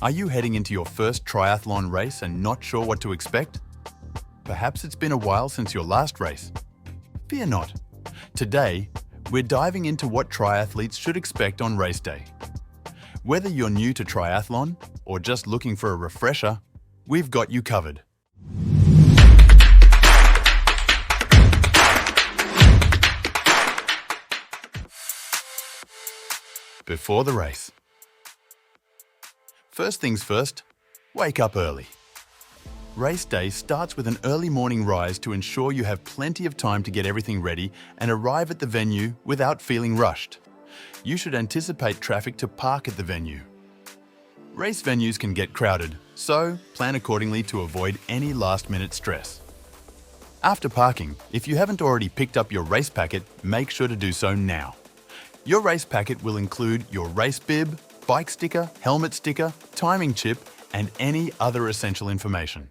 Are you heading into your first triathlon race and not sure what to expect? Perhaps it's been a while since your last race. Fear not. Today, we're diving into what triathletes should expect on race day. Whether you're new to triathlon or just looking for a refresher, we've got you covered. Before the race. First things first, wake up early. Race day starts with an early morning rise to ensure you have plenty of time to get everything ready and arrive at the venue without feeling rushed. You should anticipate traffic to park at the venue. Race venues can get crowded, so plan accordingly to avoid any last-minute stress. After parking, if you haven't already picked up your race packet, make sure to do so now. Your race packet will include your race bib, bike sticker, helmet sticker, timing chip, and any other essential information.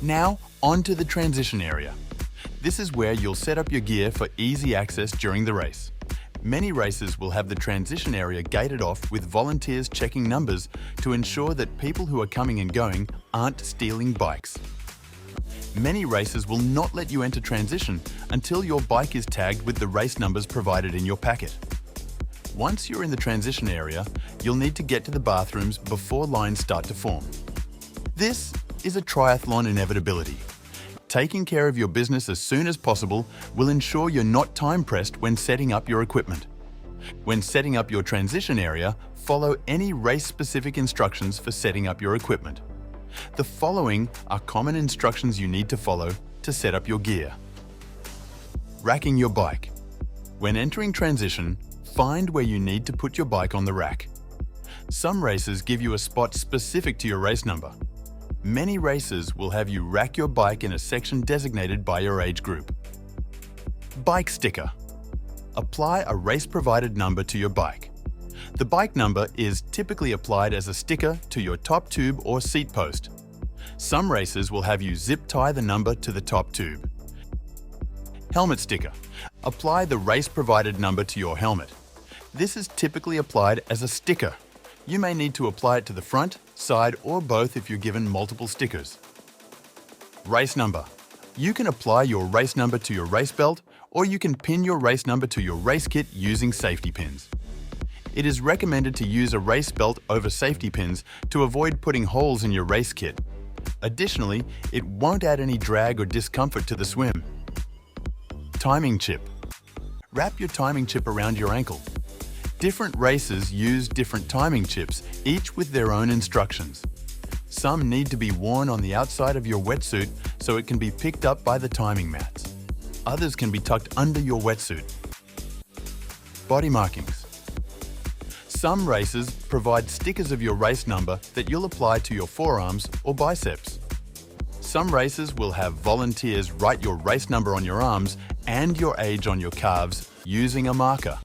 Now, on to the transition area. This is where you'll set up your gear for easy access during the race. Many races will have the transition area gated off with volunteers checking numbers to ensure that people who are coming and going aren't stealing bikes. Many races will not let you enter transition until your bike is tagged with the race numbers provided in your packet. Once you're in the transition area, you'll need to get to the bathrooms before lines start to form. This is a triathlon inevitability. Taking care of your business as soon as possible will ensure you're not time-pressed when setting up your equipment. When setting up your transition area, follow any race-specific instructions for setting up your equipment. The following are common instructions you need to follow to set up your gear. Racking your bike. When entering transition, find where you need to put your bike on the rack. Some races give you a spot specific to your race number. Many races will have you rack your bike in a section designated by your age group. Bike sticker. Apply a race-provided number to your bike. The bike number is typically applied as a sticker to your top tube or seat post. Some races will have you zip tie the number to the top tube. Helmet sticker. Apply the race-provided number to your helmet. This is typically applied as a sticker. You may need to apply it to the front, side, or both if you're given multiple stickers. Race number. You can apply your race number to your race belt, or you can pin your race number to your race kit using safety pins. It is recommended to use a race belt over safety pins to avoid putting holes in your race kit. Additionally, it won't add any drag or discomfort to the swim. Timing chip. Wrap your timing chip around your ankle. Different races use different timing chips, each with their own instructions. Some need to be worn on the outside of your wetsuit so it can be picked up by the timing mats. Others can be tucked under your wetsuit. Body markings. Some races provide stickers of your race number that you'll apply to your forearms or biceps. Some races will have volunteers write your race number on your arms and your age on your calves using a marker.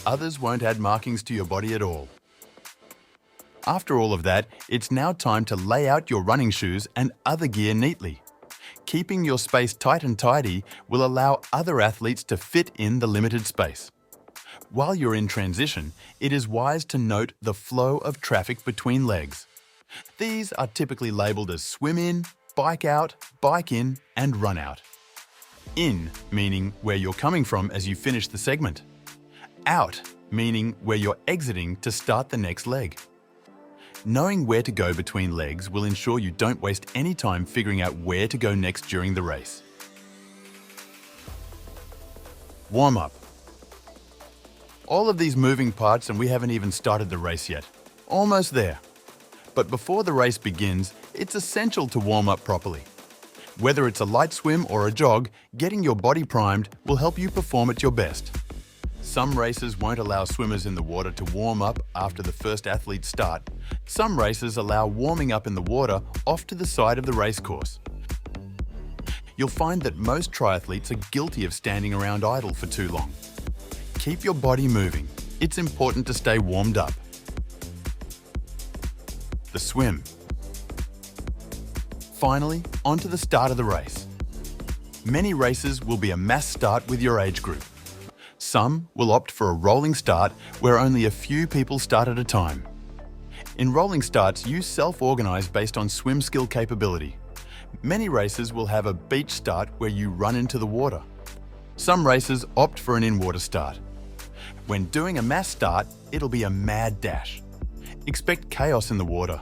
Others won't add markings to your body at all. After all of that, it's now time to lay out your running shoes and other gear neatly. Keeping your space tight and tidy will allow other athletes to fit in the limited space. While you're in transition, it is wise to note the flow of traffic between legs. These are typically labeled as swim in, bike out, bike in, and run out. In, meaning where you're coming from as you finish the segment. Out, meaning where you're exiting to start the next leg. Knowing where to go between legs will ensure you don't waste any time figuring out where to go next during the race. Warm up. All of these moving parts and we haven't even started the race yet. Almost there. But before the race begins, it's essential to warm up properly. Whether it's a light swim or a jog, getting your body primed will help you perform at your best. Some races won't allow swimmers in the water to warm up after the first athletes start. Some races allow warming up in the water off to the side of the race course. You'll find that most triathletes are guilty of standing around idle for too long. Keep your body moving. It's important to stay warmed up. The swim. Finally, onto the start of the race. Many races will be a mass start with your age group. Some will opt for a rolling start where only a few people start at a time. In rolling starts, you self-organize based on swim skill capability. Many races will have a beach start where you run into the water. Some races opt for an in-water start. When doing a mass start, it'll be a mad dash. Expect chaos in the water.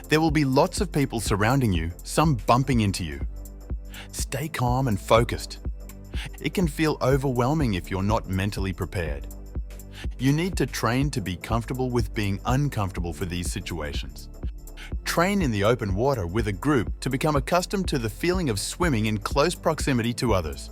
There will be lots of people surrounding you, some bumping into you. Stay calm and focused. It can feel overwhelming if you're not mentally prepared. You need to train to be comfortable with being uncomfortable for these situations. Train in the open water with a group to become accustomed to the feeling of swimming in close proximity to others.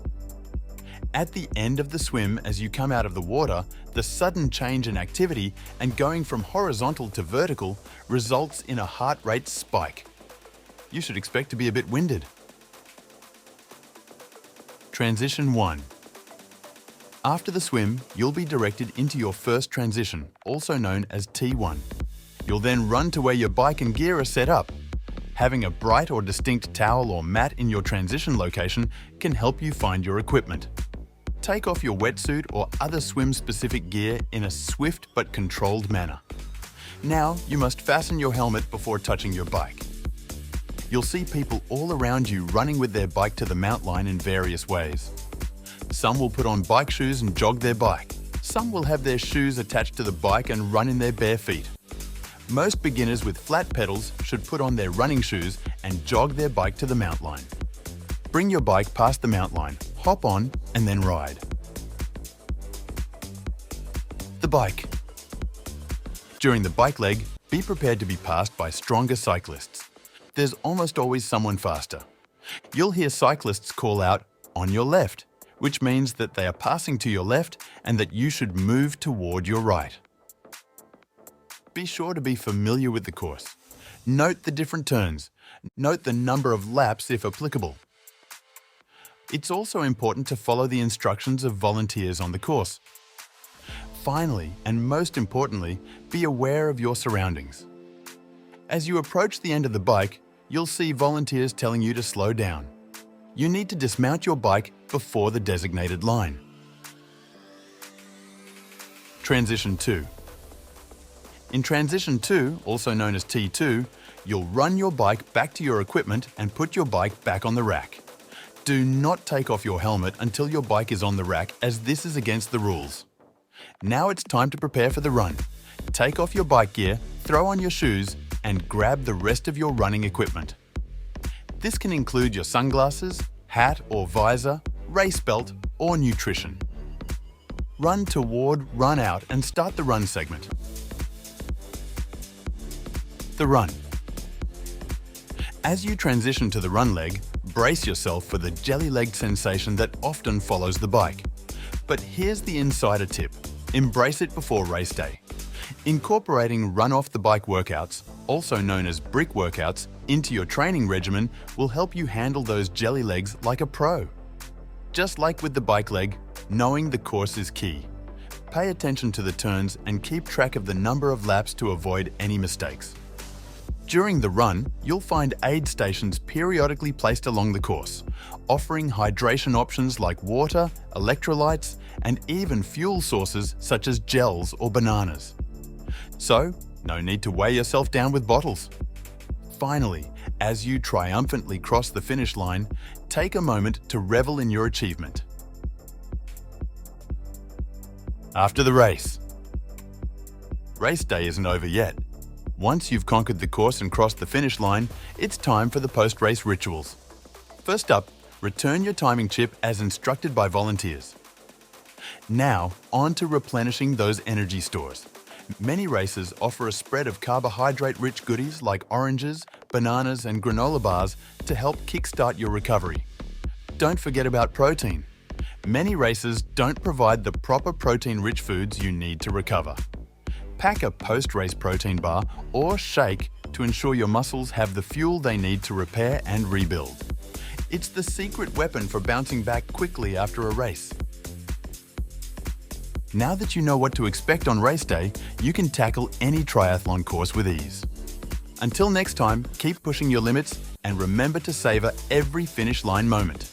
At the end of the swim, as you come out of the water, the sudden change in activity and going from horizontal to vertical results in a heart rate spike. You should expect to be a bit winded. Transition 1. After the swim, you'll be directed into your first transition, also known as T1. You'll then run to where your bike and gear are set up. Having a bright or distinct towel or mat in your transition location can help you find your equipment. Take off your wetsuit or other swim-specific gear in a swift but controlled manner. Now, you must fasten your helmet before touching your bike. You'll see people all around you running with their bike to the mount line in various ways. Some will put on bike shoes and jog their bike. Some will have their shoes attached to the bike and run in their bare feet. Most beginners with flat pedals should put on their running shoes and jog their bike to the mount line. Bring your bike past the mount line, hop on, and then ride. The bike. During the bike leg, be prepared to be passed by stronger cyclists. There's almost always someone faster. You'll hear cyclists call out, "On your left," which means that they are passing to your left and that you should move toward your right. Be sure to be familiar with the course. Note the different turns. Note the number of laps if applicable. It's also important to follow the instructions of volunteers on the course. Finally, and most importantly, be aware of your surroundings. As you approach the end of the bike, you'll see volunteers telling you to slow down. You need to dismount your bike before the designated line. Transition 2. In Transition 2, also known as T2, you'll run your bike back to your equipment and put your bike back on the rack. Do not take off your helmet until your bike is on the rack, as this is against the rules. Now it's time to prepare for the run. Take off your bike gear, throw on your shoes, and grab the rest of your running equipment. This can include your sunglasses, hat or visor, race belt, or nutrition. Run toward, run out, and start the run segment. The run. As you transition to the run leg, brace yourself for the jelly-legged sensation that often follows the bike. But here's the insider tip. Embrace it before race day. Incorporating run-off-the-bike workouts, also known as brick workouts, into your training regimen will help you handle those jelly legs like a pro. Just like with the bike leg, knowing the course is key. Pay attention to the turns and keep track of the number of laps to avoid any mistakes. During the run, you'll find aid stations periodically placed along the course, offering hydration options like water, electrolytes, and even fuel sources such as gels or bananas. So, no need to weigh yourself down with bottles. Finally, as you triumphantly cross the finish line, take a moment to revel in your achievement. After the race. Race day isn't over yet. Once you've conquered the course and crossed the finish line, it's time for the post-race rituals. First up, return your timing chip as instructed by volunteers. Now, on to replenishing those energy stores. Many races offer a spread of carbohydrate-rich goodies like oranges, bananas, and granola bars to help kickstart your recovery. Don't forget about protein. Many races don't provide the proper protein-rich foods you need to recover. Pack a post-race protein bar or shake to ensure your muscles have the fuel they need to repair and rebuild. It's the secret weapon for bouncing back quickly after a race. Now that you know what to expect on race day, you can tackle any triathlon course with ease. Until next time, keep pushing your limits and remember to savor every finish line moment.